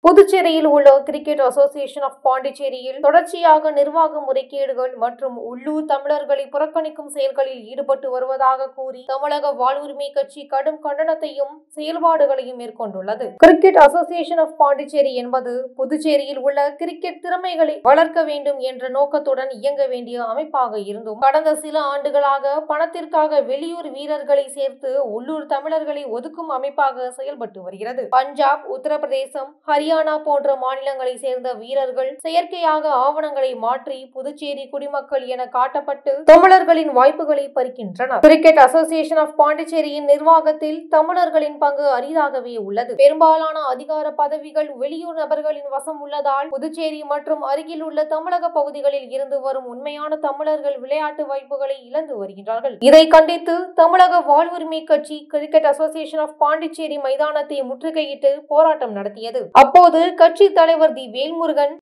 புதுச்சேரியில் உள்ள cricket association of பாண்டிச்சேரியில் தொடர்ச்சியாக நிர்வாக முறைகேடுகள் மற்றும் உள்ளூர் தமிழர்களை புறக்கணிக்கும் செயல்களில் ஈடுபட்டு வருவதாக கூறி தமிழக வாழ்வுரிமை கட்சி கடும் கண்டனத்தையும் செயல்பாடுகளையும் மேற்கொண்டுள்ளது. கிரிக்கெட் அசோசியேஷன் ஆஃப் பாண்டிச்சேரி என்பது புதுச்சேரியில் உள்ள கிரிக்கெட் திறமைகளை வளர்க்க வேண்டும் என்ற நோக்கத்துடன் இயங்க வேண்டிய அமைப்பாக இருந்தும் கடந்த சில ஆண்டுகளாக பணத்திற்காக வெளியூர் வீரர்களை சேர்த்து உள்ளூர் தமிழர்களை ஒதுக்கும் அமைப்பாக செயல்பட்டு வருகிறது. பஞ்சாப், உத்தரப்பிரதேசம், ஹரியானா போன்ற மாநிலங்களை சேர்ந்த வீரர்கள் செயற்கையாக ஆவணங்களை மாற்றி புதுச்சேரி குடிமக்கள் என காட்டப்பட்டு தமிழர்களின் வாய்ப்புகளை பறிக்கின்றனர். கிரிக்கெட் அசோசியேஷன் ஆஃப் பாண்டிச்சேரியின் நிர்வாகத்தில் தமிழர்களின் பங்கு அரிதாகவே உள்ளது. பெரும்பாலான அதிகார பதவிகள் வெளியூர் நபர்களின் வசம் உள்ளதால் புதுச்சேரி மற்றும் அருகில் உள்ள தமிழக பகுதிகளில் இருந்து வரும் உண்மையான தமிழர்கள் விளையாட்டு வாய்ப்புகளை இழந்து வருகின்றார்கள். இதை கண்டித்து தமிழக வாழ்வுரிமை கட்சி கிரிக்கெட் அசோசியேஷன் ஆஃப் பாண்டிச்சேரி மைதானத்தை முற்றுகையிட்டு போராட்டம் நடத்தியது. அப்போது கட்சி தலைவர் தி. வேல்முருகன்